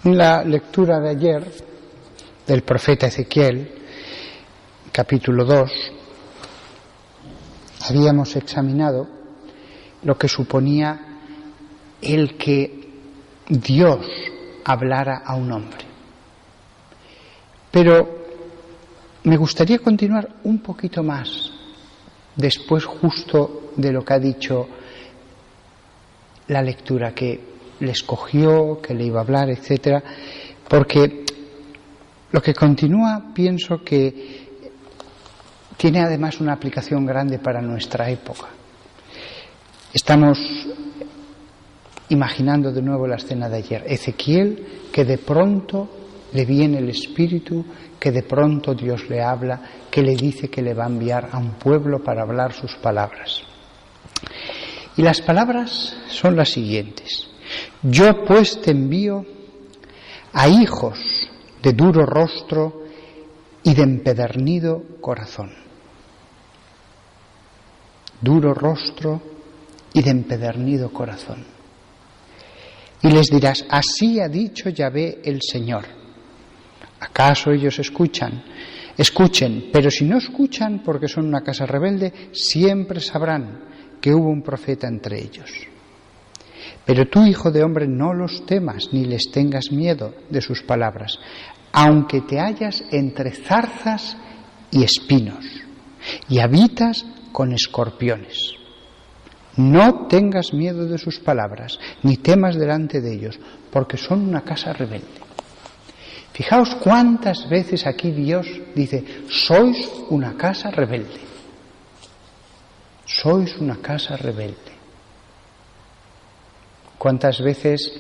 En la lectura de ayer del profeta Ezequiel, capítulo 2, habíamos examinado lo que suponía el que Dios hablara a un hombre. Pero me gustaría continuar un poquito más después justo de lo que ha dicho la lectura, que le escogió, que le iba a hablar, etcétera, porque lo que continúa pienso que tiene además una aplicación grande para nuestra época. Estamos imaginando de nuevo la escena de ayer. Ezequiel, que de pronto le viene el Espíritu, que de pronto Dios le habla, que le dice que le va a enviar a un pueblo para hablar sus palabras. Y las palabras son las siguientes: yo pues te envío a hijos de duro rostro y de empedernido corazón. Duro rostro y de empedernido corazón. Y les dirás: así ha dicho Yahvé el Señor. ¿Acaso ellos escuchan? Escuchen, pero si no escuchan porque son una casa rebelde, siempre sabrán que hubo un profeta entre ellos. Pero tú, hijo de hombre, no los temas ni les tengas miedo de sus palabras, aunque te hallas entre zarzas y espinos y habitas con escorpiones. No tengas miedo de sus palabras, ni temas delante de ellos, porque son una casa rebelde. Fijaos cuántas veces aquí Dios dice: sois una casa rebelde. Sois una casa rebelde. ¿Cuántas veces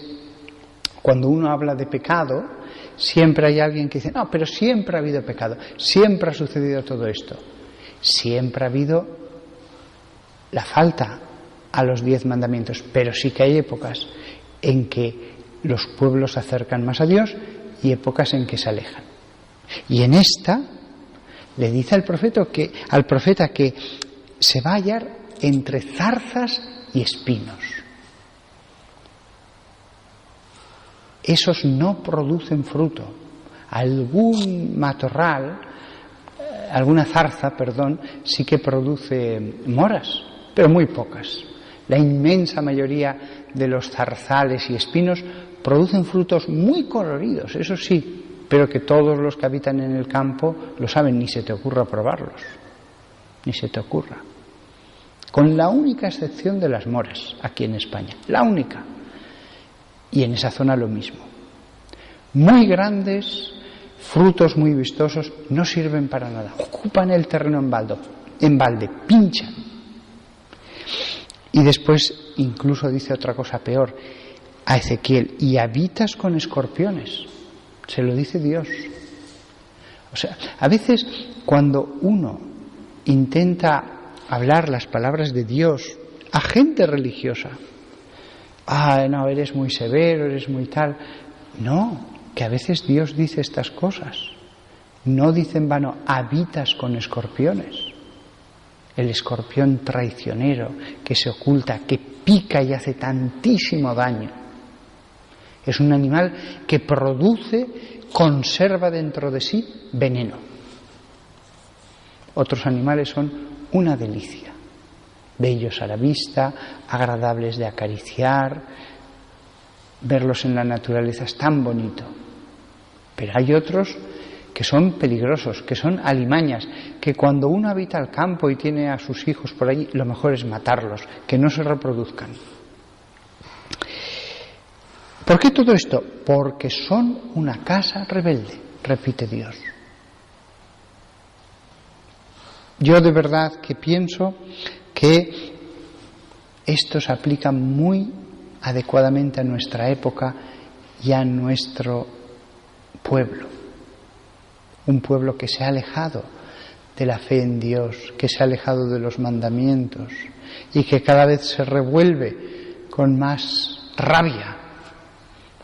cuando uno habla de pecado, siempre hay alguien que dice: no, pero siempre ha habido pecado, siempre ha sucedido todo esto? Siempre ha habido la falta a los 10 mandamientos, pero sí que hay épocas en que los pueblos se acercan más a Dios y épocas en que se alejan. Y en esta le dice al profeta que se va a hallar entre zarzas y espinos. Esos no producen fruto. Algún matorral, alguna zarza, sí que produce moras, pero muy pocas. La inmensa mayoría de los zarzales y espinos producen frutos muy coloridos, eso sí, pero que todos los que habitan en el campo lo saben, ni se te ocurra probarlos, ni se te ocurra. Con la única excepción de las moras, aquí en España, la única. Y en esa zona lo mismo. Muy grandes, frutos muy vistosos, no sirven para nada. Ocupan el terreno en balde, pinchan. Y después incluso dice otra cosa peor a Ezequiel: y habitas con escorpiones. Se lo dice Dios. O sea, a veces cuando uno intenta hablar las palabras de Dios a gente religiosa, no, eres muy severo, eres muy tal. No, que a veces Dios dice estas cosas. No dice en vano: habitas con escorpiones. El escorpión traicionero que se oculta, que pica y hace tantísimo daño. Es un animal que conserva dentro de sí veneno. Otros animales son una delicia. Bellos a la vista, agradables de acariciar, verlos en la naturaleza es tan bonito. Pero hay otros que son peligrosos, que son alimañas, que cuando uno habita el campo y tiene a sus hijos por allí, lo mejor es matarlos, que no se reproduzcan. ¿Por qué todo esto? Porque son una casa rebelde, repite Dios. Yo de verdad que pienso que esto se aplica muy adecuadamente a nuestra época y a nuestro pueblo. Un pueblo que se ha alejado de la fe en Dios, que se ha alejado de los mandamientos y que cada vez se revuelve con más rabia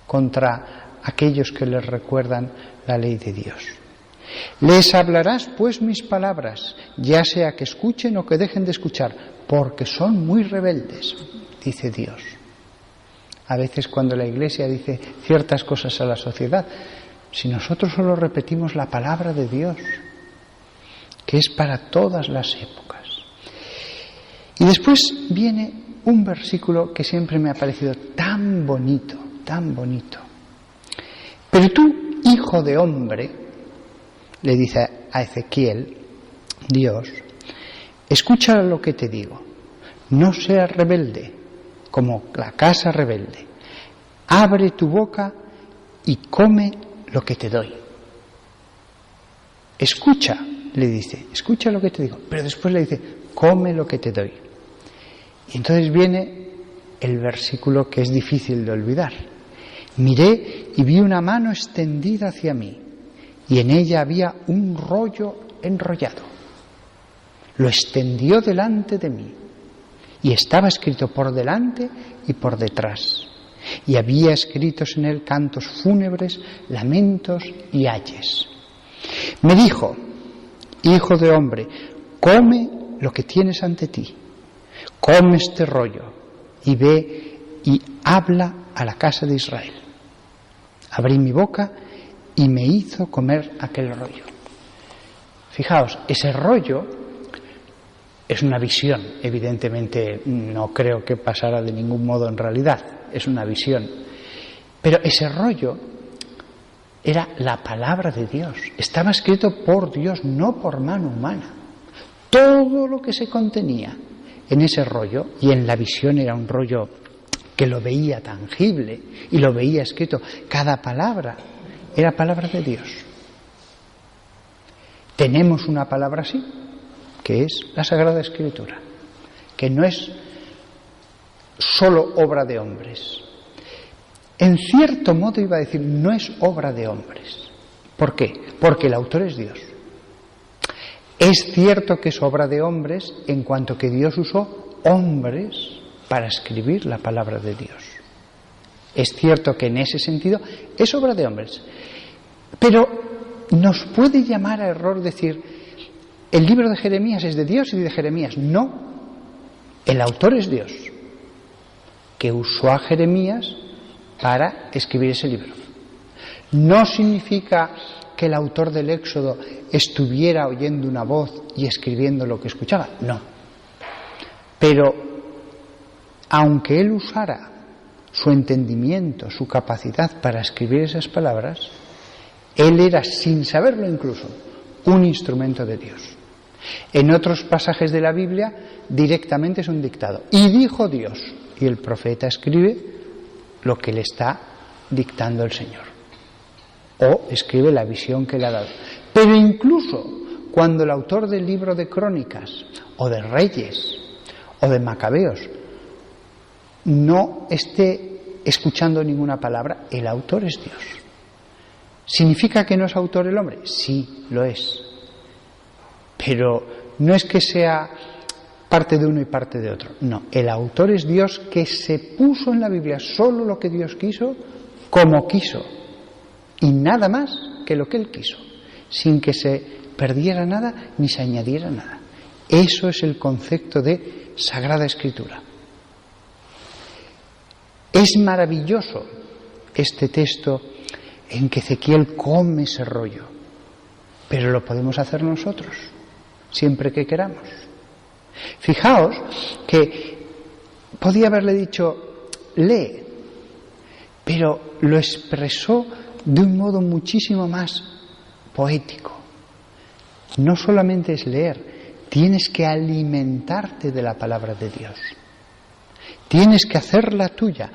contra aquellos que les recuerdan la ley de Dios. Les hablarás pues mis palabras, ya sea que escuchen o que dejen de escuchar, porque son muy rebeldes, dice Dios. a veces cuando la Iglesia dice ciertas cosas a la sociedad, si nosotros solo repetimos la palabra de Dios, que es para todas las épocas. Y después viene un versículo que siempre me ha parecido tan bonito, tan bonito. Pero tú, hijo de hombre, le dice a Ezequiel, Dios, escucha lo que te digo, no seas rebelde como la casa rebelde, abre tu boca y come lo que te doy. Escucha, le dice, escucha lo que te digo, pero después le dice, come lo que te doy. Y entonces viene el versículo que es difícil de olvidar. Miré y vi una mano extendida hacia mí, y en ella había un rollo enrollado. Lo extendió delante de mí, y estaba escrito por delante y por detrás. Y había escritos en él cantos fúnebres, lamentos y ayes. Me dijo, hijo de hombre, come lo que tienes ante ti, come este rollo y ve y habla a la casa de Israel. Abrí mi boca y me hizo comer aquel rollo. Fijaos, ese rollo es una visión, evidentemente no creo que pasara de ningún modo en realidad, es una visión. Pero ese rollo era la palabra de Dios, estaba escrito por Dios, no por mano humana. Todo lo que se contenía en ese rollo, y en la visión era un rollo que lo veía tangible y lo veía escrito, cada palabra era palabra de Dios. Tenemos una palabra así, que es la Sagrada Escritura, que no es solo obra de hombres. En cierto modo iba a decir, no es obra de hombres. ¿Por qué? Porque el autor es Dios. Es cierto que es obra de hombres en cuanto que Dios usó hombres para escribir la palabra de Dios. Es cierto que en ese sentido es obra de hombres. Pero nos puede llamar a error decir, el libro de Jeremías es de Dios y de Jeremías. No, el autor es Dios, que usó a Jeremías para escribir ese libro. No significa que el autor del Éxodo estuviera oyendo una voz y escribiendo lo que escuchaba, no. Pero aunque él usara su entendimiento, su capacidad para escribir esas palabras, él era, sin saberlo incluso, un instrumento de Dios. En otros pasajes de la Biblia directamente es un dictado. Y dijo Dios, y el profeta escribe lo que le está dictando el Señor. O escribe la visión que le ha dado. Pero incluso cuando el autor del libro de Crónicas, o de Reyes, o de Macabeos, no esté escuchando ninguna palabra, el autor es Dios. ¿Significa que no es autor el hombre? Sí, lo es. Pero no es que sea parte de uno y parte de otro. No, el autor es Dios, que se puso en la Biblia solo lo que Dios quiso, como quiso. Y nada más que lo que Él quiso, sin que se perdiera nada ni se añadiera nada. Eso es el concepto de Sagrada Escritura. Es maravilloso este texto en que Ezequiel come ese rollo, pero lo podemos hacer nosotros, siempre que queramos. Fijaos que podía haberle dicho, lee, pero lo expresó de un modo muchísimo más poético. No solamente es leer, tienes que alimentarte de la palabra de Dios. Tienes que hacerla tuya.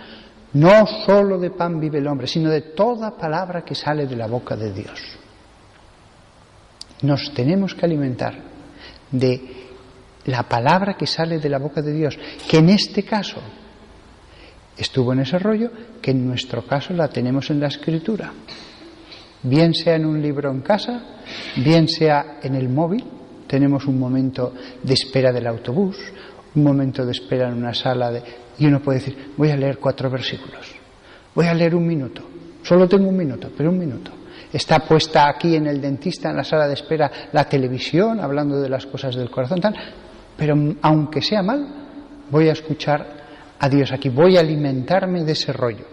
No solo de pan vive el hombre, sino de toda palabra que sale de la boca de Dios. Nos tenemos que alimentar de la palabra que sale de la boca de Dios, que en este caso estuvo en ese rollo, que en nuestro caso la tenemos en la Escritura. Bien sea en un libro en casa, bien sea en el móvil, tenemos un momento de espera del autobús, un momento de espera en una sala y uno puede decir, voy a leer 4 versículos, voy a leer 1 minuto, solo tengo 1 minuto, pero 1 minuto. Está puesta aquí en el dentista, en la sala de espera, la televisión, hablando de las cosas del corazón, tal, pero aunque sea mal, voy a escuchar a Dios aquí, voy a alimentarme de ese rollo.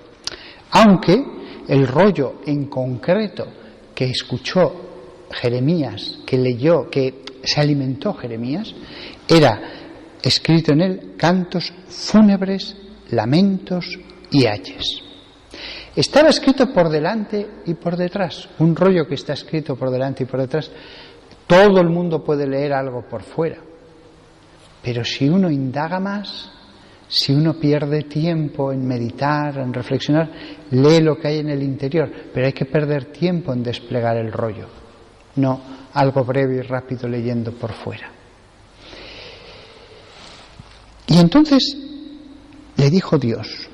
Aunque el rollo en concreto que escuchó Jeremías, que leyó, que se alimentó Jeremías, era escrito en él cantos fúnebres, lamentos y ayes. Estaba escrito por delante y por detrás. Un rollo que está escrito por delante y por detrás, todo el mundo puede leer algo por fuera. Pero si uno indaga más, si uno pierde tiempo en meditar, en reflexionar, lee lo que hay en el interior. Pero hay que perder tiempo en desplegar el rollo, no algo breve y rápido leyendo por fuera. Y entonces le dijo Dios: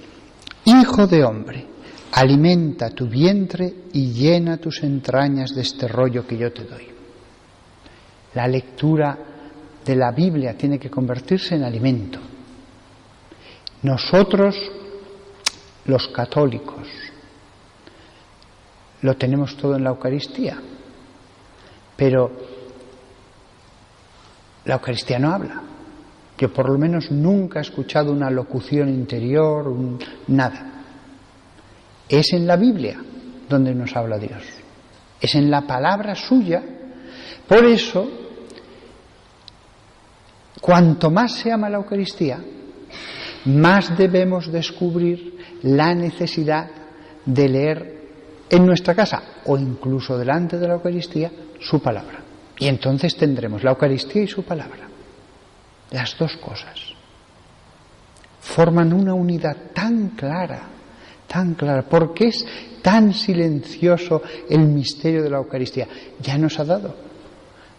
Hijo de hombre, alimenta tu vientre y llena tus entrañas de este rollo que yo te doy. La lectura de la Biblia tiene que convertirse en alimento. Nosotros, los católicos, lo tenemos todo en la Eucaristía, pero la Eucaristía no habla. Yo por lo menos nunca he escuchado una locución interior, nada. Es en la Biblia donde nos habla Dios. Es en la palabra suya. Por eso, cuanto más se ama la Eucaristía, más debemos descubrir la necesidad de leer en nuestra casa o incluso delante de la Eucaristía su palabra. Y entonces tendremos la Eucaristía y su palabra. Las dos cosas forman una unidad tan clara, porque es tan silencioso el misterio de la Eucaristía. Ya nos ha dado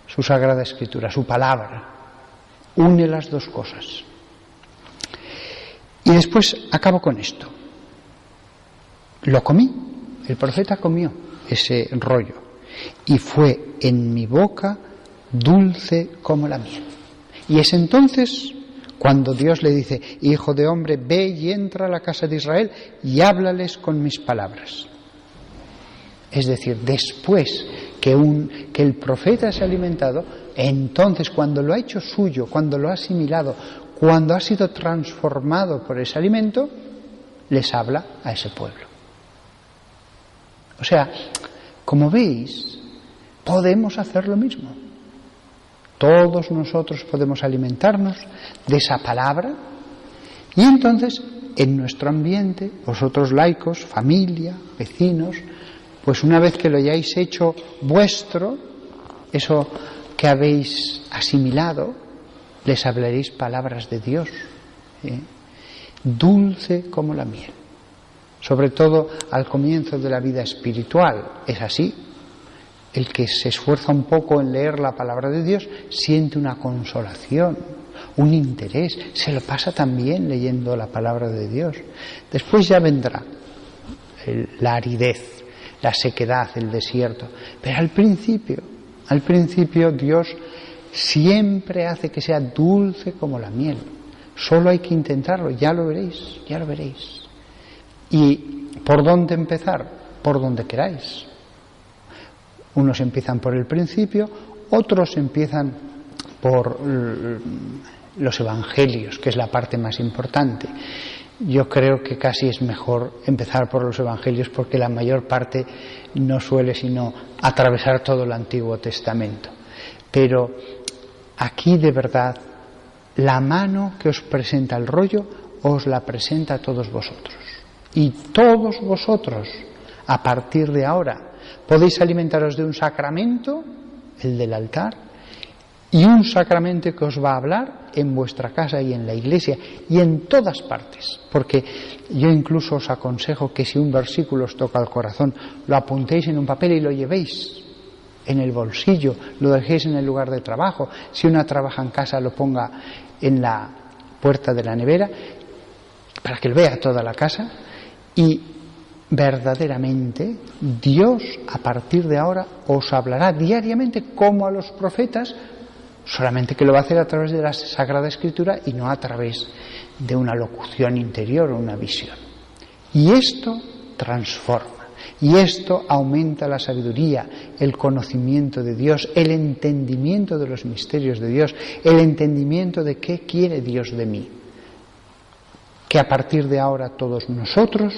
su Sagrada Escritura, su palabra, une las dos cosas. Y después acabo con esto. Lo comí, el profeta comió ese rollo, y fue en mi boca dulce como la miel. Y es entonces cuando Dios le dice: Hijo de hombre, ve y entra a la casa de Israel y háblales con mis palabras. Es decir, después que el profeta se ha alimentado, entonces cuando lo ha hecho suyo, cuando lo ha asimilado, cuando ha sido transformado por ese alimento, les habla a ese pueblo. O sea, como veis, podemos hacer lo mismo. Todos nosotros podemos alimentarnos de esa palabra y entonces en nuestro ambiente, vosotros laicos, familia, vecinos, pues una vez que lo hayáis hecho vuestro, eso que habéis asimilado, les hablaréis palabras de Dios, dulce como la miel. Sobre todo al comienzo de la vida espiritual, es así. El que se esfuerza un poco en leer la palabra de Dios siente una consolación, un interés, se lo pasa también leyendo la palabra de Dios. Después ya vendrá la aridez, la sequedad, el desierto. Pero al principio Dios siempre hace que sea dulce como la miel. Solo hay que intentarlo, ya lo veréis. ¿Y por dónde empezar? Por donde queráis. Unos empiezan por el principio, otros empiezan por los evangelios, que es la parte más importante. Yo creo que casi es mejor empezar por los evangelios porque la mayor parte no suele sino atravesar todo el Antiguo Testamento. Pero aquí de verdad la mano que os presenta el rollo os la presenta a todos vosotros. Y todos vosotros, a partir de ahora, podéis alimentaros de un sacramento, el del altar, y un sacramento que os va a hablar en vuestra casa y en la iglesia y en todas partes. Porque yo incluso os aconsejo que si un versículo os toca el corazón, lo apuntéis en un papel y lo llevéis en el bolsillo, lo dejéis en el lugar de trabajo. Si una trabaja en casa, lo ponga en la puerta de la nevera para que lo vea toda la casa. Y verdaderamente Dios a partir de ahora os hablará diariamente como a los profetas, solamente que lo va a hacer a través de la Sagrada Escritura y no a través de una locución interior o una visión. Y esto transforma, y esto aumenta la sabiduría, el conocimiento de Dios, el entendimiento de los misterios de Dios, el entendimiento de qué quiere Dios de mí. que a partir de ahora todos nosotros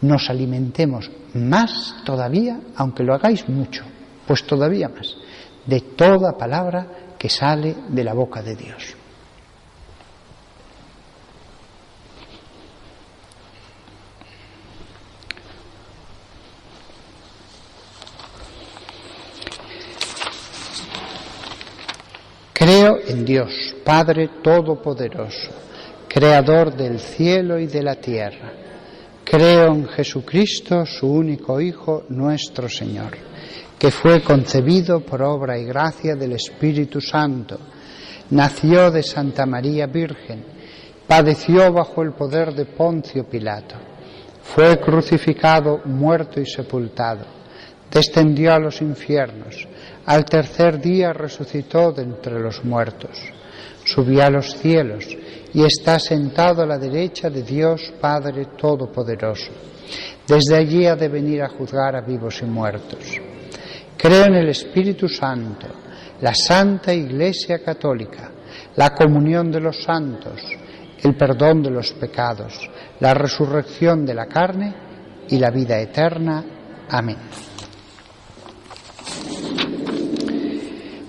nos alimentemos más todavía, aunque lo hagáis mucho, pues todavía más, de toda palabra que sale de la boca de Dios. Creo en Dios, Padre Todopoderoso, Creador del cielo y de la tierra. Creo en Jesucristo, su único Hijo, nuestro Señor, que fue concebido por obra y gracia del Espíritu Santo, nació de Santa María Virgen, padeció bajo el poder de Poncio Pilato, fue crucificado, muerto y sepultado, descendió a los infiernos, al tercer día resucitó de entre los muertos, subió a los cielos y está sentado a la derecha de Dios Padre Todopoderoso. Desde allí ha de venir a juzgar a vivos y muertos. Creo en el Espíritu Santo, la Santa Iglesia Católica, la comunión de los santos, el perdón de los pecados, la resurrección de la carne y la vida eterna. Amén.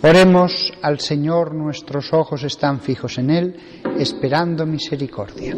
Oremos al Señor, nuestros ojos están fijos en Él, esperando misericordia.